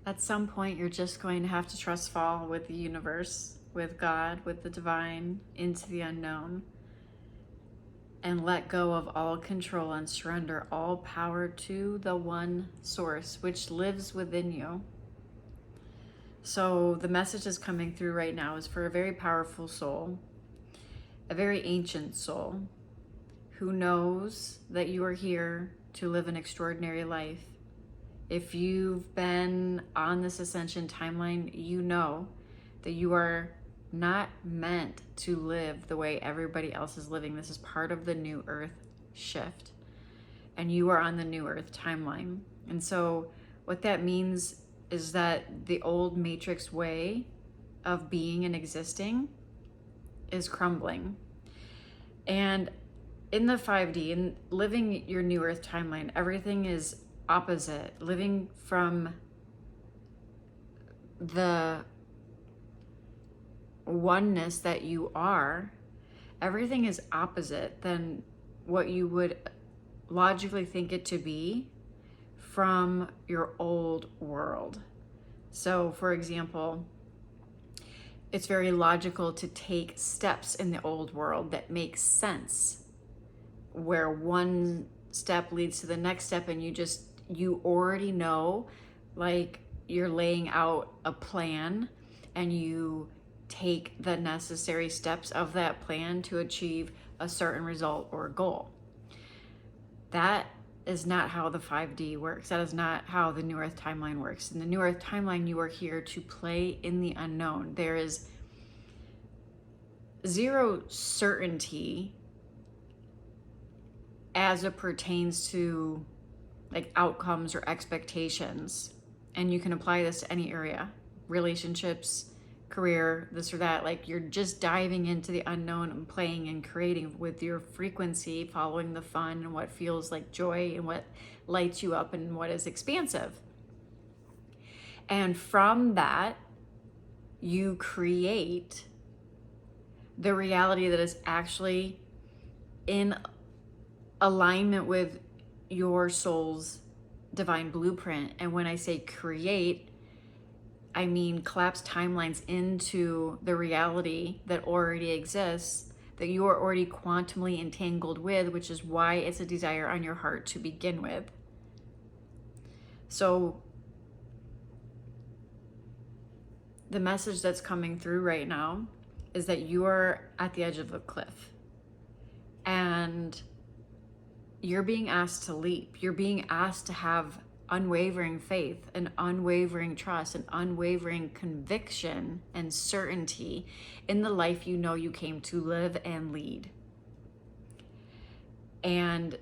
At some point, you're just going to have to trust fall with the universe, with God, with the divine, into the unknown, and let go of all control and surrender all power to the one source which lives within you. So the message that's coming through right now is for a very powerful soul, a very ancient soul, who knows that you are here to live an extraordinary life. If you've been on this ascension timeline, you know that you are not meant to live the way everybody else is living. This is part of the new earth shift, and you are on the new earth timeline. And so what that means is that the old matrix way of being and existing is crumbling. And in the 5D, in living your new earth timeline, everything is opposite. Living from the oneness that you are, everything is opposite than what you would logically think it to be from your old world. So, for example, it's very logical to take steps in the old world that make sense, where one step leads to the next step, and you already know, like you're laying out a plan, and you take the necessary steps of that plan to achieve a certain result or goal. That is not how the 5D works. That is not how the New Earth timeline works. In the New Earth timeline, you are here to play in the unknown. There is zero certainty as it pertains to like outcomes or expectations. And you can apply this to any area, relationships, career, this or that. Like, you're just diving into the unknown and playing and creating with your frequency, following the fun and what feels like joy and what lights you up and what is expansive. And from that, you create the reality that is actually in alignment with your soul's divine blueprint. And when I say create, I mean collapse timelines into the reality that already exists, that you are already quantumly entangled with, which is why it's a desire on your heart to begin with. So the message that's coming through right now is that you are at the edge of a cliff, and you're being asked to leap. You're being asked to have unwavering faith and unwavering trust and unwavering conviction and certainty in the life you know you came to live and lead. And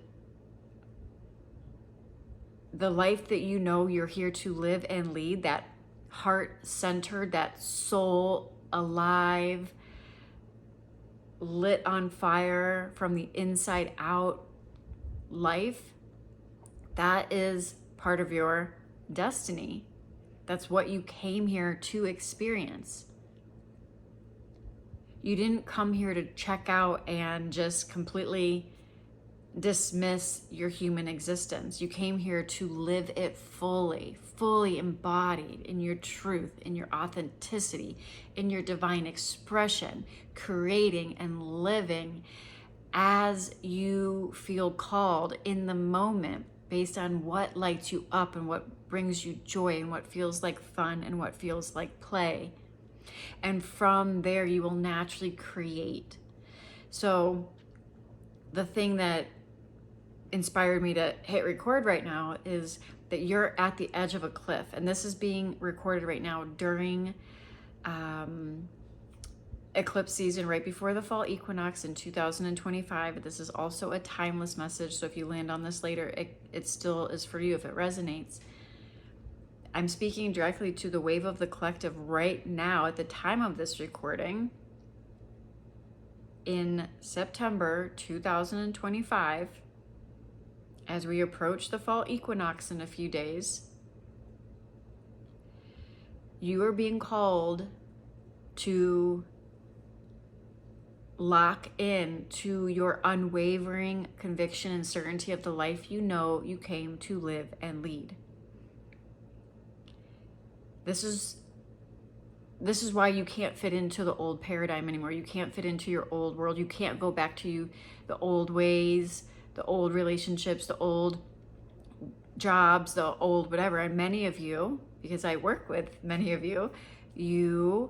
the life that you know you're here to live and lead, that heart-centered, that soul alive, lit on fire from the inside out life, that is part of your destiny. That's what you came here to experience. You didn't come here to check out and just completely dismiss your human existence. You came here to live it fully embodied in your truth, in your authenticity, in your divine expression, creating and living as you feel called in the moment, based on what lights you up and what brings you joy and what feels like fun and what feels like play. And from there, you will naturally create. So the thing that inspired me to hit record right now is that you're at the edge of a cliff, and this is being recorded right now during eclipse season, right before the fall equinox in 2025. This is also a timeless message, so if you land on this later, it still is for you if it resonates. I'm speaking directly to the wave of the collective right now at the time of this recording in September 2025, as we approach the fall equinox in a few days. You are being called to lock in to your unwavering conviction and certainty of the life you know you came to live and lead. This is why you can't fit into the old paradigm anymore. You can't fit into your old world. You can't go back to the old ways, the old relationships, the old jobs, the old whatever. And many of you, because I work with many of you, many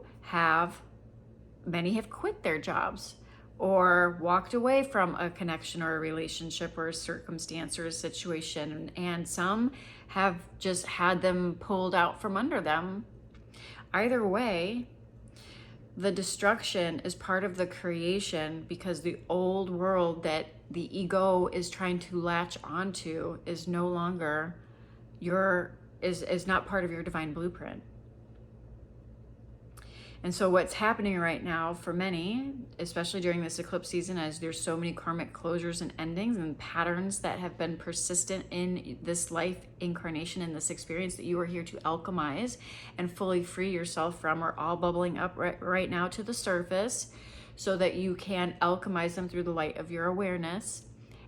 have quit their jobs or walked away from a connection or a relationship or a circumstance or a situation. And some have just had them pulled out from under them. Either way, the destruction is part of the creation, because the old world that the ego is trying to latch onto is no longer is not part of your divine blueprint. And so what's happening right now for many, especially during this eclipse season, as there's so many karmic closures and endings and patterns that have been persistent in this life incarnation, in this experience that you are here to alchemize and fully free yourself from, are all bubbling up right now to the surface, so that you can alchemize them through the light of your awareness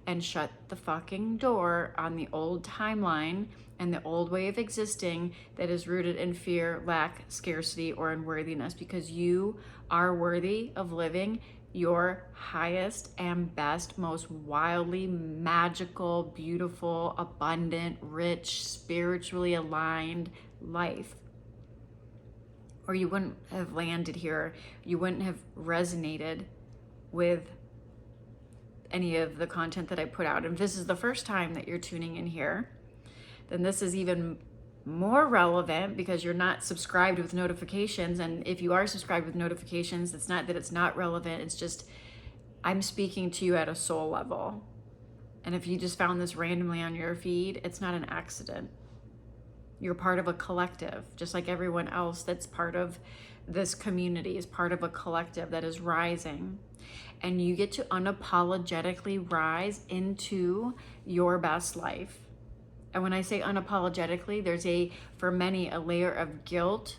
and shut the fucking door on the old timeline and the old way of existing that is rooted in fear, lack, scarcity, or unworthiness, because you are worthy of living your highest and best, most wildly magical, beautiful, abundant, rich, spiritually aligned life. Or you wouldn't have landed here. You wouldn't have resonated with any of the content that I put out. And if this is the first time that you're tuning in here, then this is even more relevant, because you're not subscribed with notifications. And if you are subscribed with notifications, it's not that it's not relevant. It's just I'm speaking to you at a soul level. And if you just found this randomly on your feed, it's not an accident. You're part of a collective, just like everyone else that's part of this community is part of a collective that is rising. And you get to unapologetically rise into your best life. And when I say unapologetically, there's for many, a layer of guilt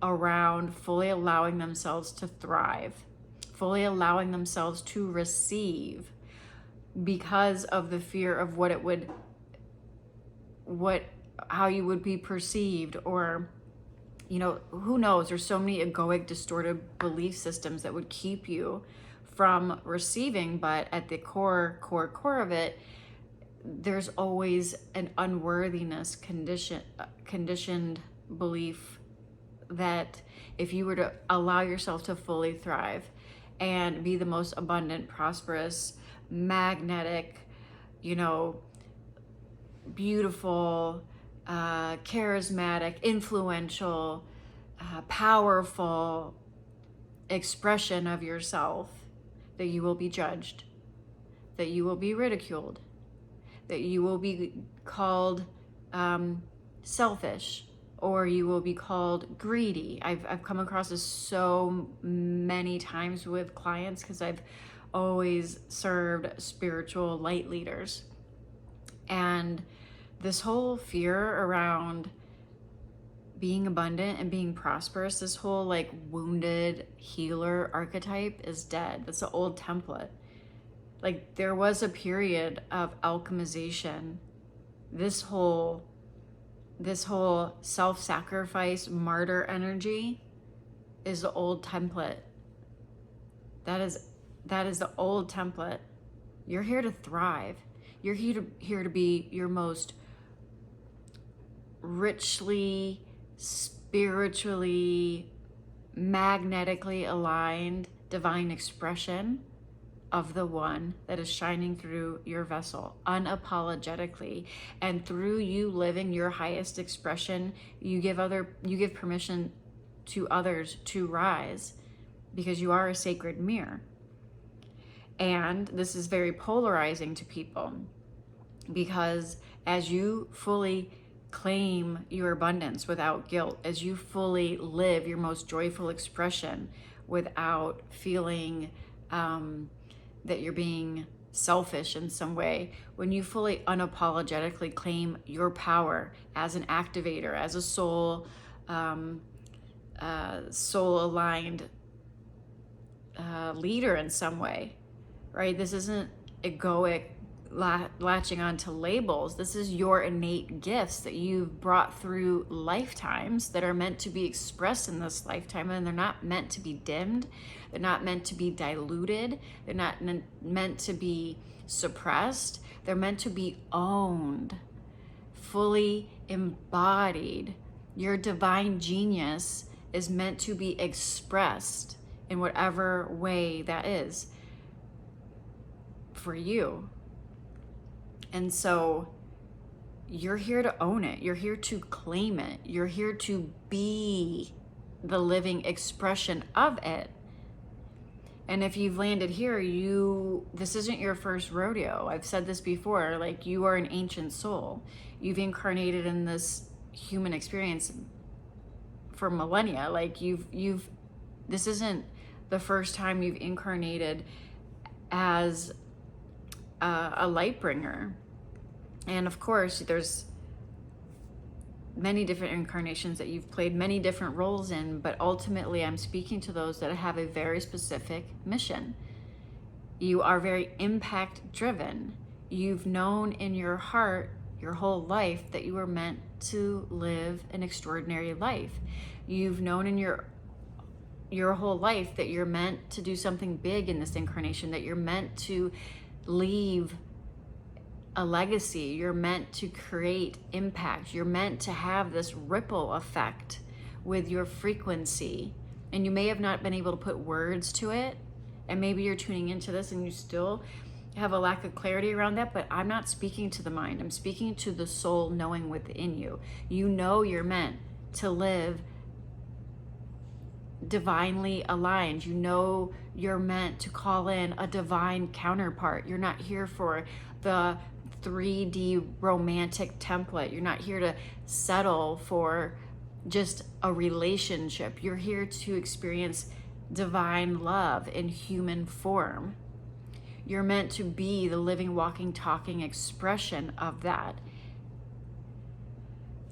around fully allowing themselves to thrive, fully allowing themselves to receive, because of the fear of how you would be perceived, or, who knows? There's so many egoic, distorted belief systems that would keep you from receiving. But at the core of it, there's always an unworthiness conditioned belief that if you were to allow yourself to fully thrive and be the most abundant, prosperous, magnetic, beautiful, charismatic, influential, powerful expression of yourself, that you will be judged, that you will be ridiculed, that you will be called selfish, or you will be called greedy. I've come across this so many times with clients, because I've always served spiritual light leaders. And this whole fear around being abundant and being prosperous, this whole wounded healer archetype is dead. That's the old template. There was a period of alchemization. This whole self-sacrifice, martyr energy is the old template. That is the old template. You're here to thrive. You're here to be your most richly, spiritually, magnetically aligned divine expression of the one that is shining through your vessel unapologetically. And through you living your highest expression, you give permission to others to rise, because you are a sacred mirror. And this is very polarizing to people, because as you fully claim your abundance without guilt, as you fully live your most joyful expression without feeling that you're being selfish in some way, when you fully unapologetically claim your power as an activator, as a soul aligned leader in some way, right? This isn't egoic latching on to labels. This is your innate gifts that you've brought through lifetimes that are meant to be expressed in this lifetime, and they're not meant to be dimmed. They're not meant to be diluted. They're not meant to be suppressed. They're meant to be owned, fully embodied. Your divine genius is meant to be expressed in whatever way that is for you. And so you're here to own it. You're here to claim it. You're here to be the living expression of it. And if you've landed here, this isn't your first rodeo. I've said this before, like, you are an ancient soul. You've incarnated in this human experience for millennia. Like, this isn't the first time you've incarnated as a light bringer. And of course, there's many different incarnations that you've played many different roles in, but ultimately I'm speaking to those that have a very specific mission. You are very impact driven. You've known in your heart your whole life that you were meant to live an extraordinary life. You've known in your whole life that you're meant to do something big in this incarnation, that you're meant to leave a legacy. You're meant to create impact. You're meant to have this ripple effect with your frequency. And you may have not been able to put words to it. And maybe you're tuning into this and you still have a lack of clarity around that, but I'm not speaking to the mind. I'm speaking to the soul knowing within you. You know you're meant to live divinely aligned. You know you're meant to call in a divine counterpart. You're not here for the 3D romantic template. You're not here to settle for just a relationship. You're here to experience divine love in human form. You're meant to be the living, walking, talking expression of that.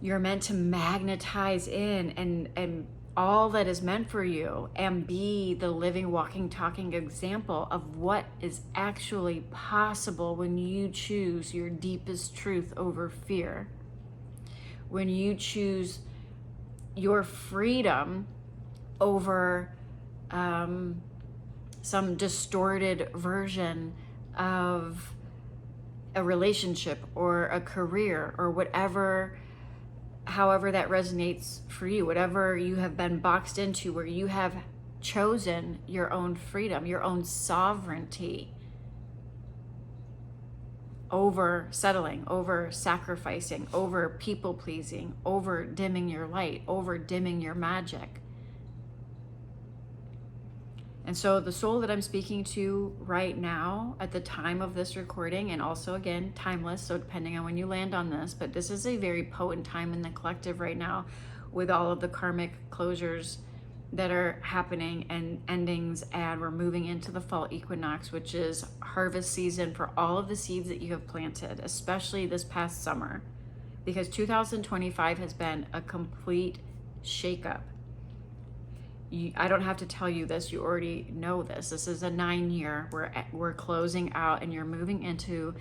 You're meant to magnetize in and all that is meant for you and be the living, walking, talking example of what is actually possible when you choose your deepest truth over fear. When you choose your freedom over some distorted version of a relationship or a career or whatever, however that resonates for you, whatever you have been boxed into, where you have chosen your own freedom, your own sovereignty over settling, over sacrificing, over people pleasing, over dimming your light, over dimming your magic. And so the soul that I'm speaking to right now at the time of this recording, and also again, timeless, so depending on when you land on this, but this is a very potent time in the collective right now with all of the karmic closures that are happening and endings, and we're moving into the fall equinox, which is harvest season for all of the seeds that you have planted, especially this past summer, because 2025 has been a complete shakeup. I don't have to tell you this, you already know this. This is a 9-year, we're closing out and you're moving into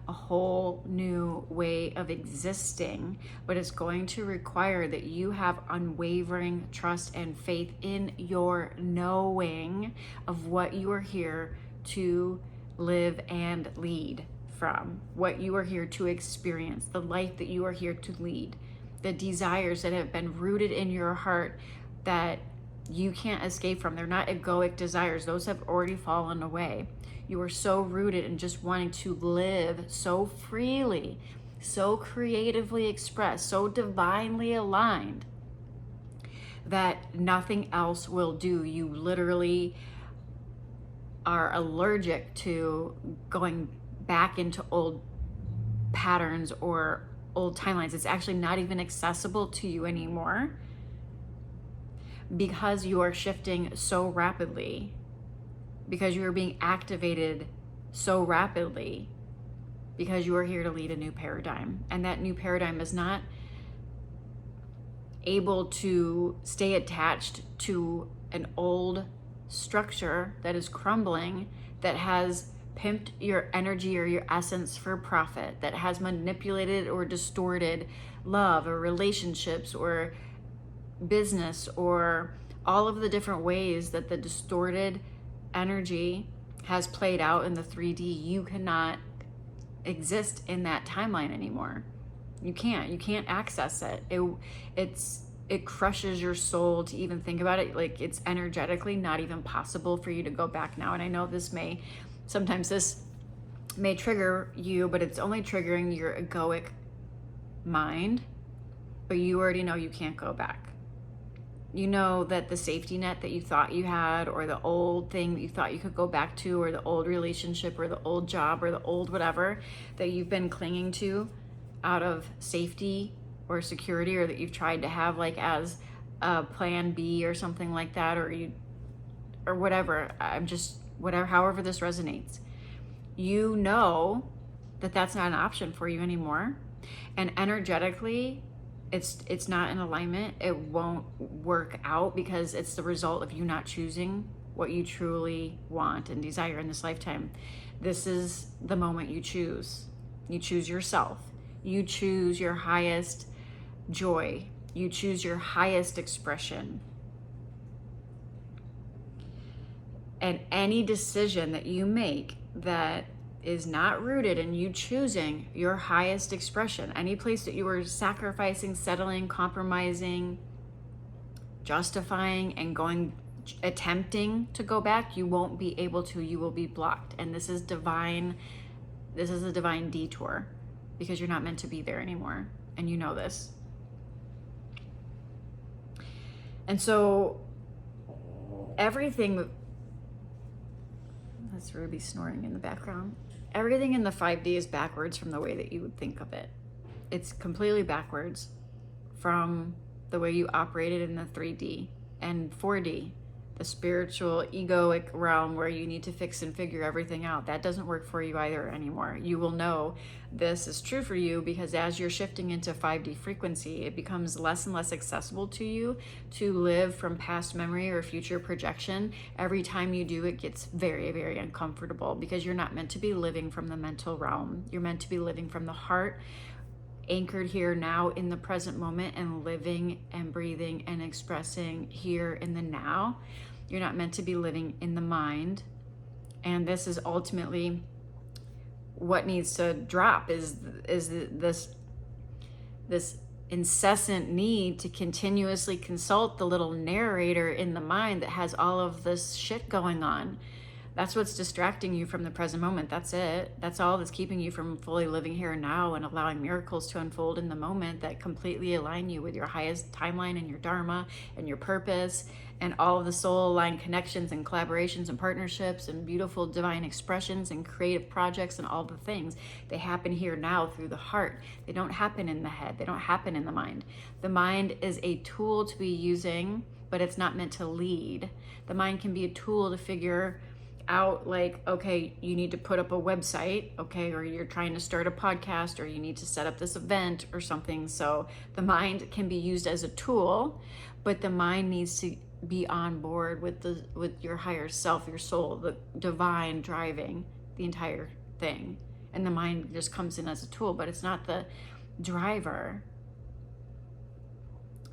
a whole new way of existing, but it's going to require that you have unwavering trust and faith in your knowing of what you are here to live and lead from, what you are here to experience, the life that you are here to lead, the desires that have been rooted in your heart that you can't escape from. They're not egoic desires. Those have already fallen away. You are so rooted in just wanting to live so freely, so creatively expressed, so divinely aligned that nothing else will do. You literally are allergic to going back into old patterns or old timelines. It's actually not even accessible to you anymore, because you are shifting so rapidly, because you are being activated so rapidly, because you are here to lead a new paradigm. And that new paradigm is not able to stay attached to an old structure that is crumbling, that has pimped your energy or your essence for profit, that has manipulated or distorted love or relationships or business, or all of the different ways that the distorted energy has played out in the 3D, you cannot exist in that timeline anymore. You can't access it. It crushes your soul to even think about it. Like, it's energetically not even possible for you to go back now. And I know sometimes this may trigger you, but it's only triggering your egoic mind. But you already know you can't go back. You know that the safety net that you thought you had, or the old thing that you thought you could go back to, or the old relationship, or the old job, or the old whatever that you've been clinging to out of safety or security, or that you've tried to have like as a plan B or something like that, or whatever. However this resonates. You know that that's not an option for you anymore. And energetically, it's not in alignment. It won't work out because it's the result of you not choosing what you truly want and desire in this lifetime. This is the moment you choose. You choose yourself. You choose your highest joy. You choose your highest expression. And any decision that you make that is not rooted in you choosing your highest expression, any place that you are sacrificing, settling, compromising, justifying, and attempting to go back, you won't be able to. You will be blocked. And this is divine. This is a divine detour, because you're not meant to be there anymore. And you know this. And so everything, that's Ruby snoring in the background. Everything in the 5D is backwards from the way that you would think of it. It's completely backwards from the way you operated in the 3D and 4D, the spiritual egoic realm where you need to fix and figure everything out. That doesn't work for you either anymore. You will know this is true for you because as you're shifting into 5D frequency, it becomes less and less accessible to you to live from past memory or future projection. Every time you do, it gets very, very uncomfortable because you're not meant to be living from the mental realm. You're meant to be living from the heart, anchored here now in the present moment, and living and breathing and expressing here in the now. You're not meant to be living in the mind. And this is ultimately what needs to drop, is this incessant need to continuously consult the little narrator in the mind that has all of this shit going on. That's what's distracting you from the present moment. That's it. That's all that's keeping you from fully living here and now and allowing miracles to unfold in the moment that completely align you with your highest timeline and your dharma and your purpose and all of the soul-aligned connections and collaborations and partnerships and beautiful divine expressions and creative projects and all the things. They happen here now through the heart. They don't happen in the head. They don't happen in the mind. The mind is a tool to be using, but it's not meant to lead. The mind can be a tool to figure out, like, okay, you need to put up a website, okay, or you're trying to start a podcast, or you need to set up this event or something. So the mind can be used as a tool, but the mind needs to be on board with your higher self, your soul, the divine driving the entire thing. And the mind just comes in as a tool, but it's not the driver,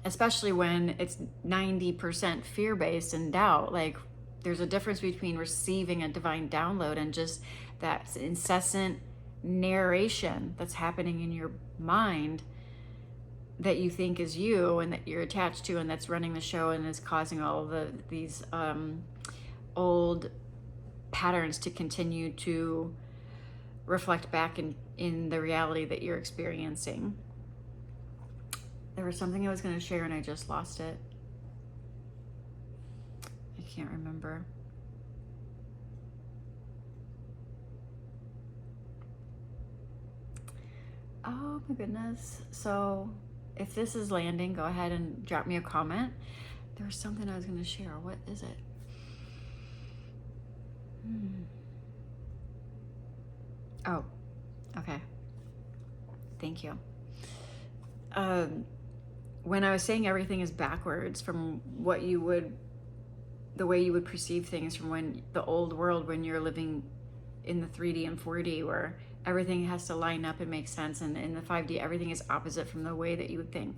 especially when it's 90% fear-based and doubt. Like, there's a difference between receiving a divine download and just that incessant narration that's happening in your mind that you think is you and that you're attached to, and that's running the show and is causing all of these old patterns to continue to reflect back in the reality that you're experiencing. There was something I was going to share and I just lost it. I can't remember. Oh my goodness. So if this is landing, go ahead and drop me a comment. There was something I was going to share. What is it? Oh, okay. Thank you. When I was saying everything is backwards from the way you would perceive things from when the old world, when you're living in the 3D and 4D where everything has to line up and make sense, and in the 5D everything is opposite from the way that you would think.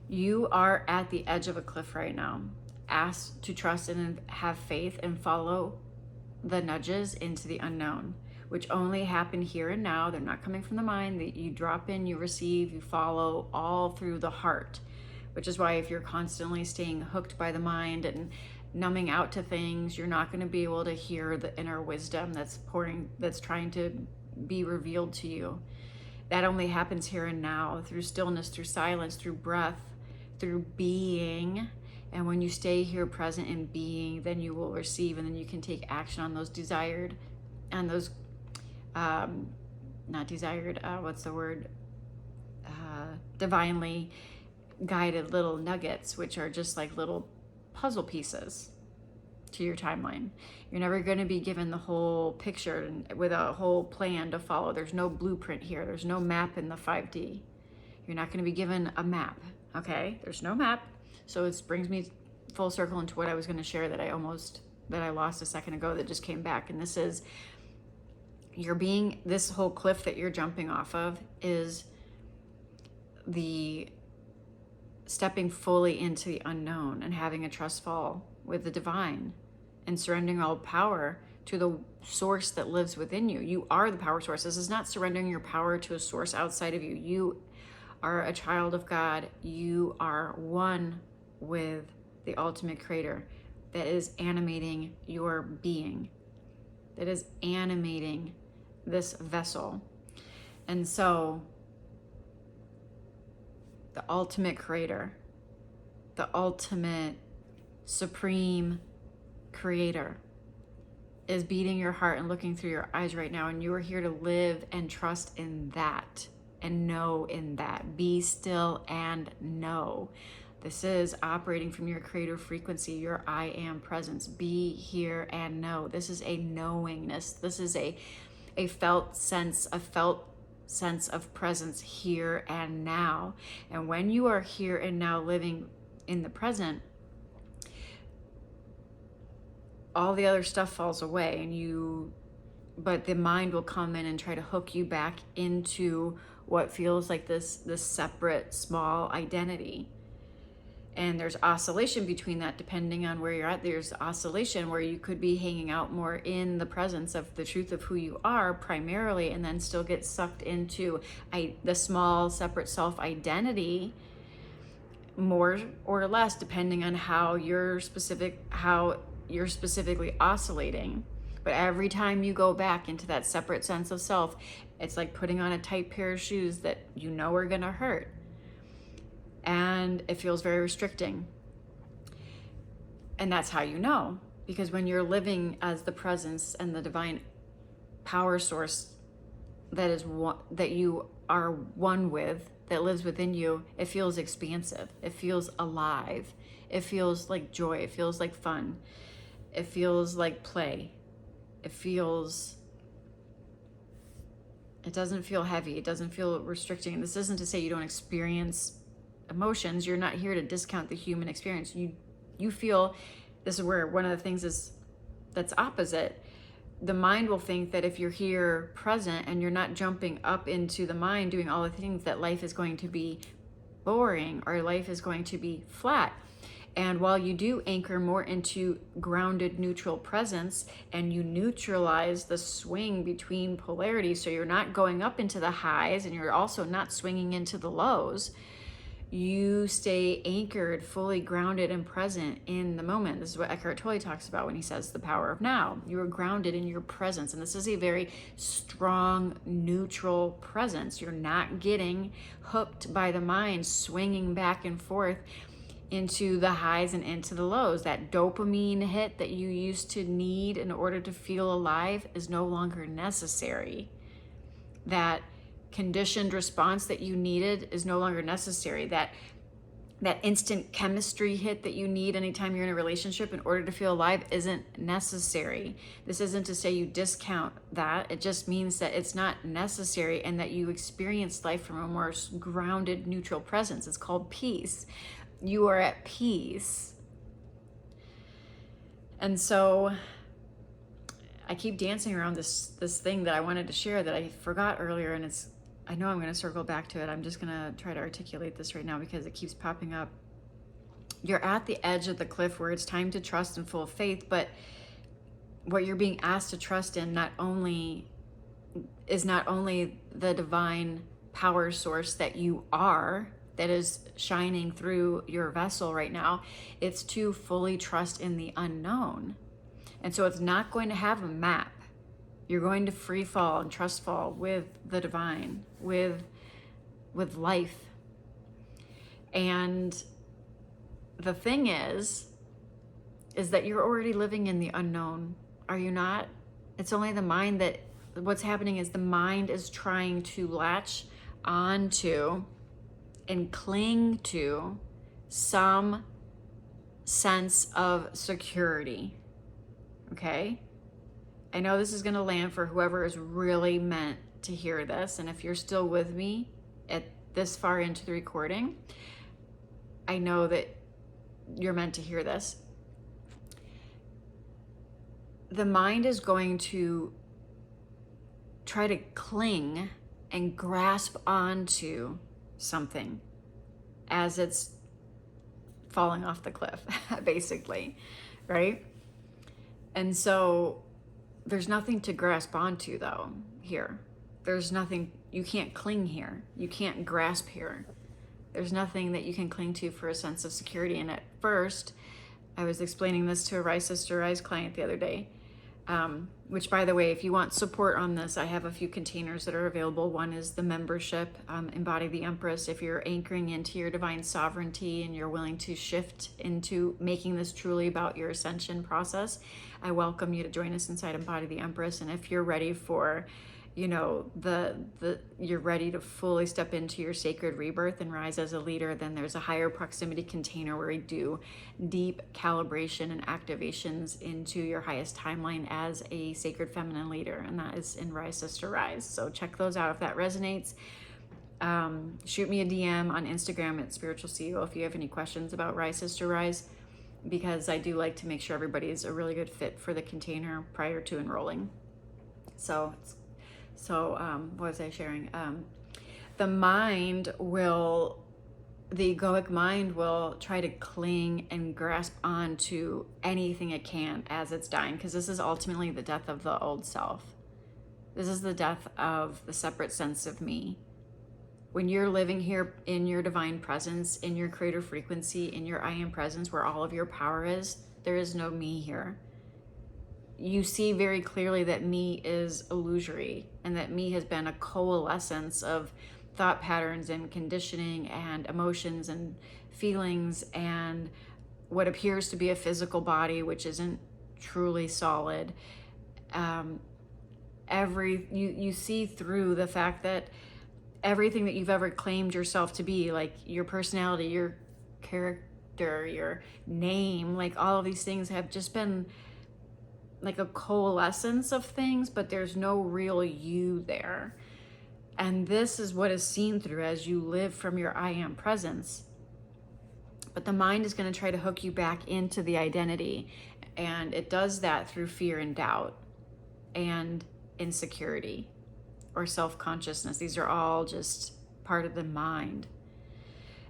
You are at the edge of a cliff right now. Ask to trust and have faith and follow the nudges into the unknown, which only happen here and now. They're not coming from the mind. That you drop in, you receive, you follow, all through the heart. Which is why if you're constantly staying hooked by the mind and numbing out to things, you're not going to be able to hear the inner wisdom that's trying to be revealed to you. That only happens here and now, through stillness, through silence, through breath, through being. And when you stay here present in being, then you will receive, and then you can take action on those desired and those not desired, what's the word? Divinely guided little nuggets, which are just like little puzzle pieces to your timeline. You're never going to be given the whole picture with a whole plan to follow. There's no blueprint here. There's no map in the 5D. You're not going to be given a map. Okay, there's no map. So it brings me full circle into what I was going to share that I lost a second ago, that just came back. And this is, this whole cliff that you're jumping off of is the stepping fully into the unknown and having a trust fall with the divine and surrendering all power to the source that lives within you. You are the power source. This is not surrendering your power to a source outside of you. You are a child of God. You are one with the ultimate creator that is animating your being, that is animating this vessel. And so the ultimate creator, the ultimate supreme creator is beating your heart and looking through your eyes right now. And you are here to live and trust in that and know in that. Be still and know. This is operating from your creator frequency, your I am presence. Be here and know. This is a knowingness. This is a felt sense of presence here and now. And when you are here and now living in the present, all the other stuff falls away, but the mind will come in and try to hook you back into what feels like this separate small identity. And there's oscillation between that depending on where you're at. There's oscillation where you could be hanging out more in the presence of the truth of who you are primarily, and then still get sucked into the small separate self-identity more or less depending on how you're specifically oscillating. But every time you go back into that separate sense of self, it's like putting on a tight pair of shoes that you know are gonna hurt. And it feels very restricting. And that's how you know. Because when you're living as the presence and the divine power source that you are one with, that lives within you, it feels expansive. It feels alive. It feels like joy. It feels like fun. It feels like play. It doesn't feel heavy. It doesn't feel restricting. This isn't to say you don't experience emotions. You're not here to discount the human experience. You feel, this is where one of the things is that's opposite. The mind will think that if you're here present and you're not jumping up into the mind doing all the things, that life is going to be boring or life is going to be flat. And while you do anchor more into grounded neutral presence and you neutralize the swing between polarities, so you're not going up into the highs and you're also not swinging into the lows, you stay anchored, fully grounded and present in the moment. This is what Eckhart Tolle talks about when he says the power of now. You are grounded in your presence. And this is a very strong, neutral presence. You're not getting hooked by the mind, swinging back and forth into the highs and into the lows. That dopamine hit that you used to need in order to feel alive is no longer necessary. That conditioned response that you needed is no longer necessary. That instant chemistry hit that you need anytime you're in a relationship in order to feel alive isn't necessary. This isn't to say you discount that. It just means that it's not necessary and that you experience life from a more grounded, neutral presence. It's called peace. You are at peace. And so I keep dancing around this thing that I wanted to share that I forgot earlier, and I know I'm going to circle back to it. I'm just going to try to articulate this right now because it keeps popping up. You're at the edge of the cliff where it's time to trust in full faith, but what you're being asked to trust in not only the divine power source that you are, that is shining through your vessel right now, it's to fully trust in the unknown. And so it's not going to have a map. You're going to free fall and trust fall with the divine, with life. And the thing is that you're already living in the unknown. Are you not? It's only the mind that, what's happening is the mind is trying to latch onto and cling to some sense of security. Okay? I know this is going to land for whoever is really meant to hear this. And if you're still with me at this far into the recording, I know that you're meant to hear this. The mind is going to try to cling and grasp onto something as it's falling off the cliff, basically, right? And so there's nothing to grasp onto though here. There's nothing, you can't cling here. You can't grasp here. There's nothing that you can cling to for a sense of security. And at first, I was explaining this to a Rise Sister Rise client the other day, which, by the way, if you want support on this, I have a few containers that are available. One is the membership, Embody the Empress. If you're anchoring into your divine sovereignty and you're willing to shift into making this truly about your ascension process, I welcome you to join us inside Embody the Empress. And if you're ready for, you know, you're ready to fully step into your sacred rebirth and rise as a leader, then there's a higher proximity container where we do deep calibration and activations into your highest timeline as a sacred feminine leader, and that is in Rise Sister Rise. So check those out if that resonates. Shoot me a DM on Instagram at Spiritual CEO if you have any questions about Rise Sister Rise, because I do like to make sure everybody is a really good fit for the container prior to enrolling. So what was I sharing? The egoic mind will try to cling and grasp on to anything it can as it's dying, because this is ultimately the death of the old self. This is the death of the separate sense of me. When you're living here in your divine presence, in your creator frequency, in your I am presence, where all of your power is, there is no me here. You see very clearly that me is illusory, and that me has been a coalescence of thought patterns and conditioning and emotions and feelings and what appears to be a physical body, which isn't truly solid. You see through the fact that everything that you've ever claimed yourself to be, like your personality, your character, your name, like all of these things have just been like a coalescence of things, but there's no real you there. And this is what is seen through as you live from your I am presence. But the mind is going to try to hook you back into the identity. And it does that through fear and doubt and insecurity or self-consciousness. These are all just part of the mind.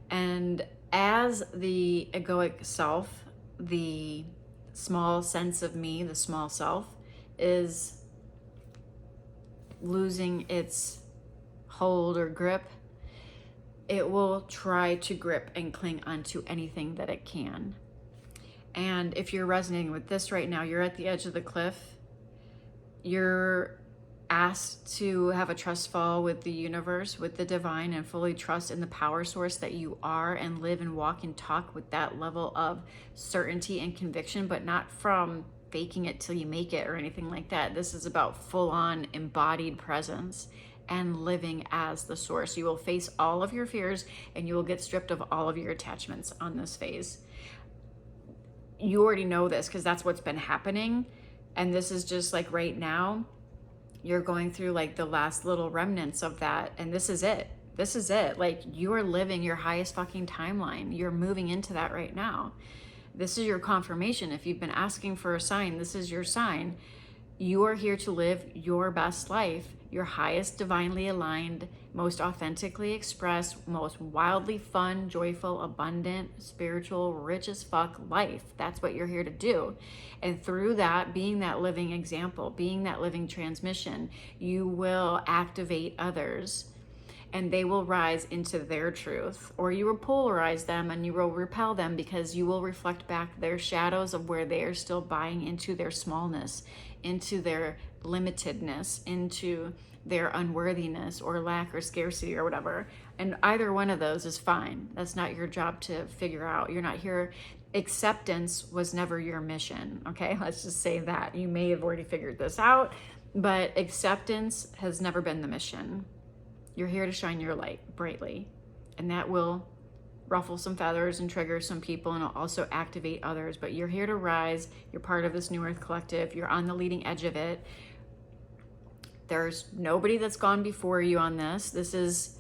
And as the egoic self, the small sense of me, the small self, is losing its hold or grip, it will try to grip and cling onto anything that it can. And if you're resonating with this right now, you're at the edge of the cliff, you're asked to have a trust fall with the universe, with the divine, and fully trust in the power source that you are, and live and walk and talk with that level of certainty and conviction, but not from faking it till you make it or anything like that. This is about full-on embodied presence and living as the source. You will face all of your fears and you will get stripped of all of your attachments on this phase. You already know this because that's what's been happening. And this is just like right now, you're going through like the last little remnants of that. And this is it. This is it. Like, you are living your highest fucking timeline. You're moving into that right now. This is your confirmation. If you've been asking for a sign, this is your sign. You are here to live your best life, your highest divinely aligned, most authentically expressed, most wildly fun, joyful, abundant, spiritual, rich as fuck life. That's what you're here to do. And through that, being that living example, being that living transmission, you will activate others and they will rise into their truth, or you will polarize them and you will repel them because you will reflect back their shadows of where they are still buying into their smallness, into their limitedness, into their unworthiness or lack or scarcity or whatever. And either one of those is fine. That's not your job to figure out. You're not here. Acceptance was never your mission. Okay, let's just say that. You may have already figured this out, but acceptance has never been the mission. You're here to shine your light brightly, and that will ruffle some feathers and trigger some people, and it'll also activate others. But you're here to rise. You're part of this New Earth Collective. You're on the leading edge of it. There's nobody that's gone before you on this. There's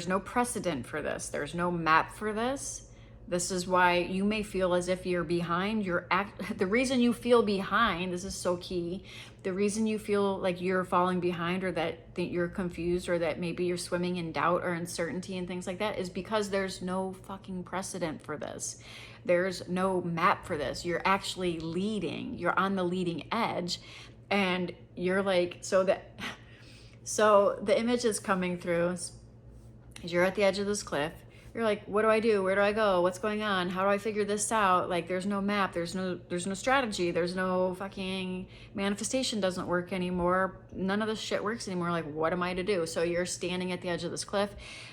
no precedent for this. There's no map for this. This is why you may feel as if you're behind. The reason you feel behind, this is so key. The reason you feel like you're falling behind, or that you're confused, or that maybe you're swimming in doubt or uncertainty and things like that, is because there's no fucking precedent for this. There's no map for this. You're actually leading. You're on the leading edge, and you're like, so the image is coming through is you're at the edge of this cliff. You're like, what do I do? Where do I go? What's going on? How do I figure this out? Like, there's no map. There's no strategy. There's no fucking manifestation doesn't work anymore. None of this shit works anymore. Like, what am I to do? So you're standing at the edge of this cliff.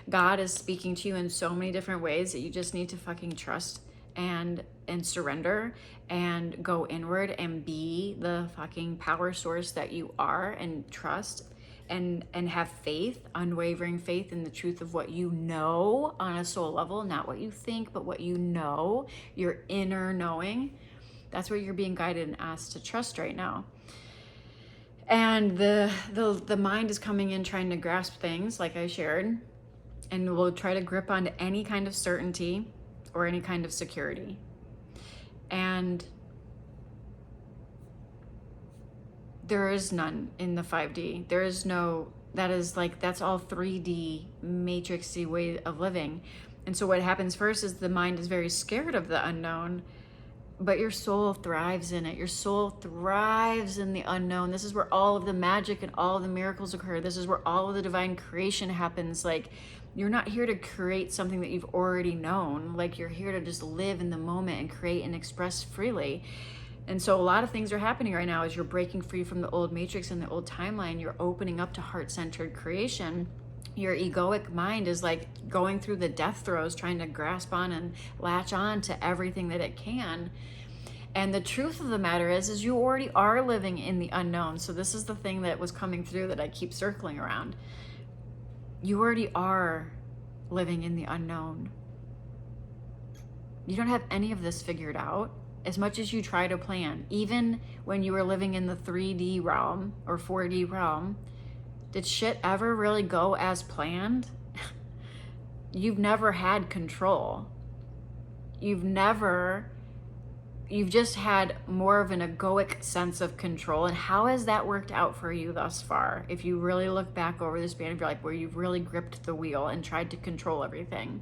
God is speaking to you in so many different ways that you just need to fucking trust and surrender and go inward and be the fucking power source that you are, and trust and have faith, unwavering faith in the truth of what you know on a soul level, not what you think, but what you know, your inner knowing. That's where you're being guided and asked to trust right now. And the mind is coming in trying to grasp things, like I shared, and will try to grip onto any kind of certainty or any kind of security. And there is none in the 5D. There is no, that's all 3D matrixy way of living. And so what happens first is the mind is very scared of the unknown, but your soul thrives in it. Your soul thrives in the unknown. This is where all of the magic and all of the miracles occur. This is where all of the divine creation happens. Like, you're not here to create something that you've already known. Like, you're here to just live in the moment and create and express freely. And so a lot of things are happening right now as you're breaking free from the old matrix and the old timeline. You're opening up to heart-centered creation. Your egoic mind is like going through the death throes, trying to grasp on and latch on to everything that it can. And the truth of the matter is you already are living in the unknown. So this is the thing that was coming through that I keep circling around. You already are living in the unknown. You don't have any of this figured out. As much as you try to plan, even when you were living in the 3D realm or 4D realm, did shit ever really go as planned? You've never had control. You've just had more of an egoic sense of control. And how has that worked out for you thus far? If you really look back over the span of your life where you've really gripped the wheel and tried to control everything.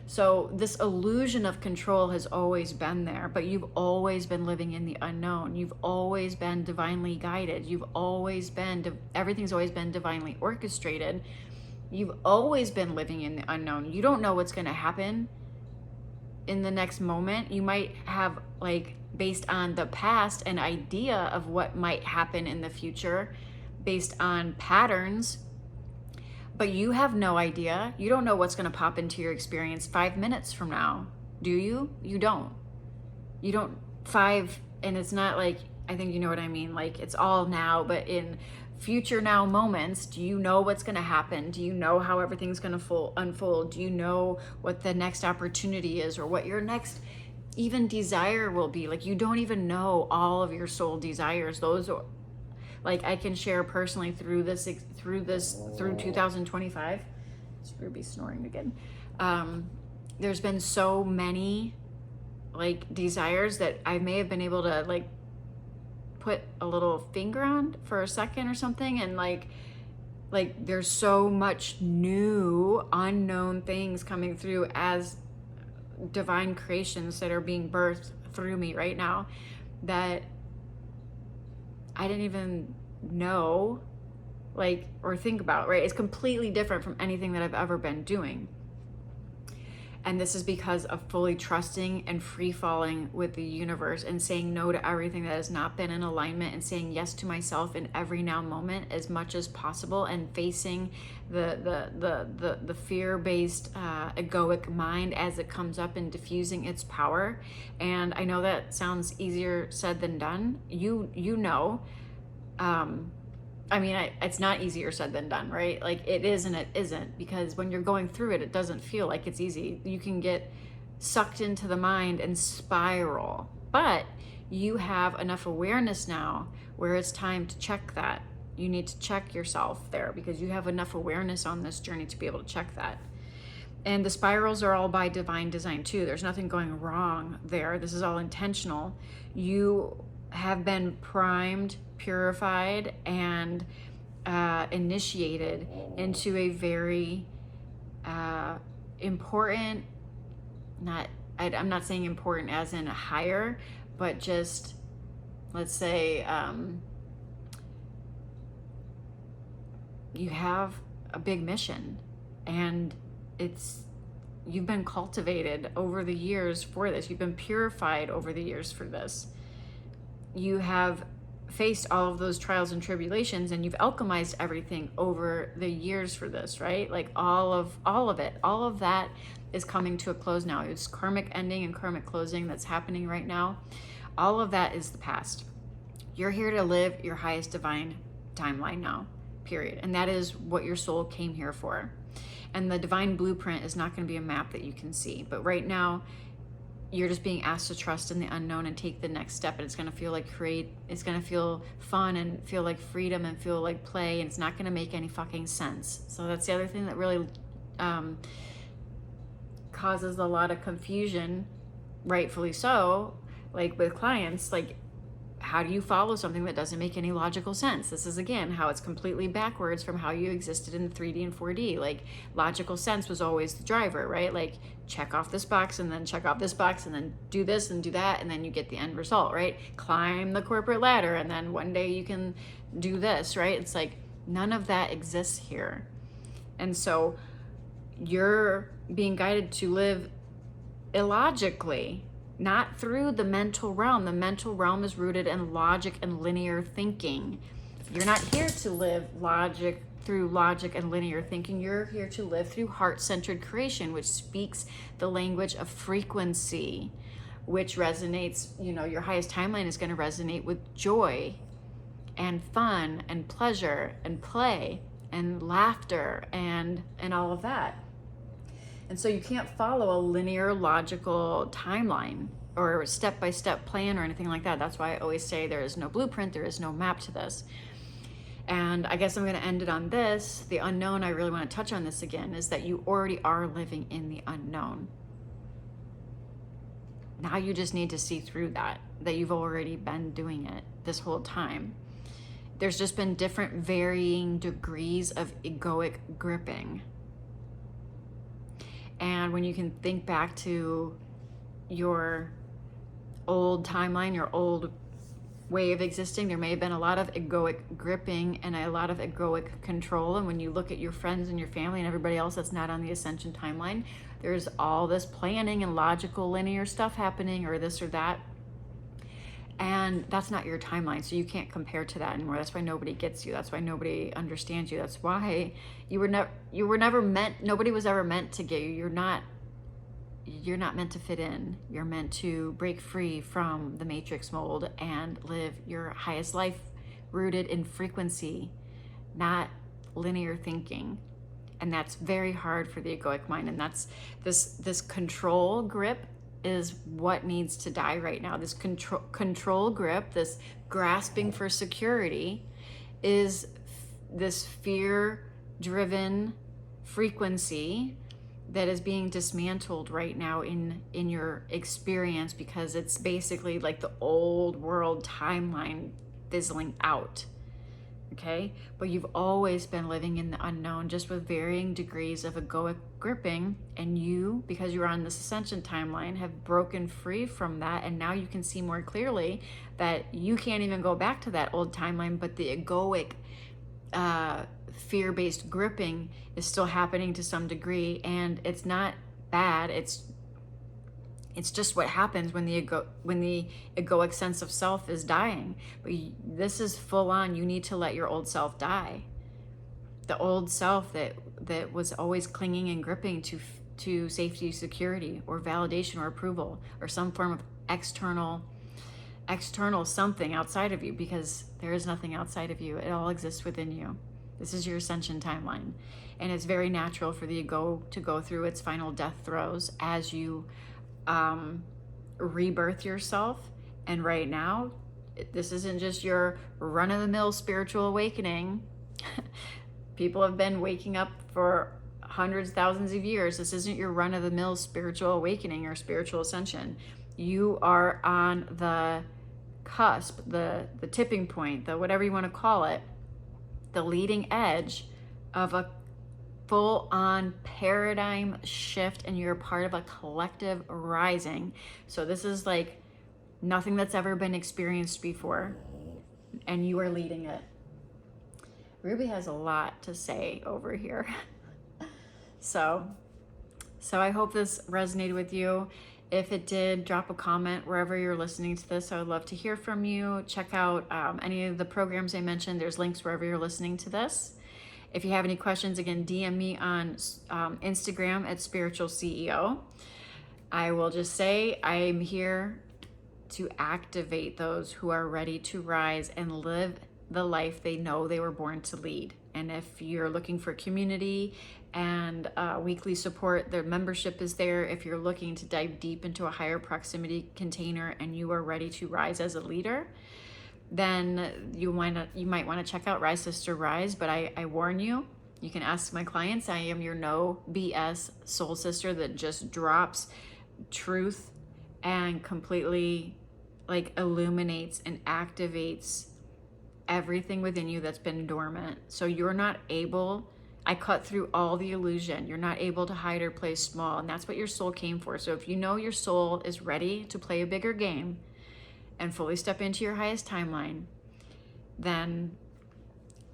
So this illusion of control has always been there, but you've always been living in the unknown. You've always been divinely guided. Everything's always been divinely orchestrated. You've always been living in the unknown. You don't know what's going to happen in the next moment. You might have, like, based on the past, an idea of what might happen in the future based on patterns. But you have no idea. You don't know what's going to pop into your experience 5 minutes from now. Do you? You don't. You don't. And it's not like, I think you know what I mean. Like, it's all now, but in future now moments, do you know what's going to happen? Do you know how everything's going to unfold? Do you know what the next opportunity is, or what your next even desire will be? Like, you don't even know all of your soul desires. Those are, like, I can share personally through 2025. It's Ruby snoring again. There's been so many, like, desires that I may have been able to, like, put a little finger on for a second or something, and like there's so much new unknown things coming through as divine creations that are being birthed through me right now that I didn't even know, like, or think about, right? It's completely different from anything that I've ever been doing. And this is because of fully trusting and free falling with the universe and saying no to everything that has not been in alignment, and saying yes to myself in every now moment as much as possible, and facing the fear-based egoic mind as it comes up and diffusing its power. And I know that sounds easier said than done. You know, I mean, it's not easier said than done, right? Like, it is and it isn't, because when you're going through it, it doesn't feel like it's easy. You can get sucked into the mind and spiral, but you have enough awareness now where it's time to check that. You need to check yourself there, because you have enough awareness on this journey to be able to check that. And the spirals are all by divine design too. There's nothing going wrong there. This is all intentional. You have been primed, purified, and initiated into a very important, I'm not saying important as in higher, but just, let's say, you have a big mission, and you've been cultivated over the years for this. You've been purified over the years for this. You have faced all of those trials and tribulations, and you've alchemized everything over the years for this, right? Like all of it, all of that is coming to a close now. It's karmic ending and karmic closing that's happening right now. All of that is the past. You're here to live your highest divine timeline now, period. And that is what your soul came here for. And the divine blueprint is not going to be a map that you can see, but right now you're just being asked to trust in the unknown and take the next step. And it's going to feel like it's going to feel fun and feel like freedom and feel like play. And it's not going to make any fucking sense. So that's the other thing that really causes a lot of confusion, rightfully so, like with clients. Like, how do you follow something that doesn't make any logical sense? This is, again, how it's completely backwards from how you existed in 3D and 4D. Like, logical sense was always the driver, right? Like, check off this box and then check off this box and then do this and do that, and then you get the end result, right? Climb the corporate ladder and then one day you can do this, right? It's like, none of that exists here. And so you're being guided to live illogically, not through the mental realm. The mental realm is rooted in logic and linear thinking. You're not here to live through logic and linear thinking. You're here to live through heart-centered creation, which speaks the language of frequency, which resonates, your highest timeline is going to resonate with joy and fun and pleasure and play and laughter and all of that. And so you can't follow a linear, logical timeline or a step-by-step plan or anything like that. That's why I always say there is no blueprint, there is no map to this. And I guess I'm going to end it on this. The unknown, I really want to touch on this again, is that you already are living in the unknown. Now you just need to see through that you've already been doing it this whole time. There's just been different varying degrees of egoic gripping. And when you can think back to your old timeline, your old way of existing, there may have been a lot of egoic gripping and a lot of egoic control. And when you look at your friends and your family and everybody else that's not on the ascension timeline, there's all this planning and logical linear stuff happening, or this or that. And that's not your timeline, so you can't compare to that anymore. That's why nobody gets you. That's why nobody understands you. That's why you were never meant. Nobody was ever meant to get you. You're not meant to fit in. You're meant to break free from the matrix mold and live your highest life, rooted in frequency, not linear thinking. And that's very hard for the egoic mind. And that's this control grip is what needs to die right now. This control grip, this grasping for security, is this fear-driven frequency that is being dismantled right now in your experience, because it's basically like the old world timeline fizzling out. Okay, but you've always been living in the unknown, just with varying degrees of egoic gripping, and you, because you're on this ascension timeline, have broken free from that, and now you can see more clearly that you can't even go back to that old timeline, but the egoic fear-based gripping is still happening to some degree, and it's not bad. It's just what happens when the egoic sense of self is dying. But this is full on. You need to let your old self die. The old self that was always clinging and gripping to safety, security, or validation, or approval, or some form of external something outside of you, because there is nothing outside of you. It all exists within you. This is your ascension timeline, and it's very natural for the ego to go through its final death throes as you rebirth yourself. And right now, this isn't just your run-of-the-mill spiritual awakening. People have been waking up for hundreds, thousands of years. This isn't your run-of-the-mill spiritual awakening or spiritual ascension. You are on the cusp, the tipping point, the whatever you want to call it, the leading edge of a full-on paradigm shift, and you're part of a collective rising. So this is like nothing that's ever been experienced before, and you are leading it. Ruby has a lot to say over here. So I hope this resonated with you. If it did, drop a comment wherever you're listening to this. I would love to hear from you. Check out any of the programs I mentioned. There's links wherever you're listening to this. If you have any questions, again, DM me on Instagram at Spiritual CEO. I will just say I'm here to activate those who are ready to rise and live the life they know they were born to lead. And if you're looking for community and weekly support, the membership is there. If you're looking to dive deep into a higher proximity container and you are ready to rise as a leader, then you might want to check out Rise Sister Rise. But I warn you, you can ask my clients. I am your no BS soul sister that just drops truth and completely like illuminates and activates everything within you that's been dormant. So you're not able, I cut through all the illusion. You're not able to hide or play small, and that's what your soul came for. So if you know your soul is ready to play a bigger game and fully step into your highest timeline, then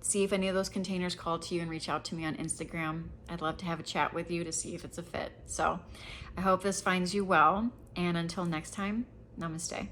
see if any of those containers call to you and reach out to me on Instagram. I'd love to have a chat with you to see if it's a fit. So I hope this finds you well, and until next time, namaste.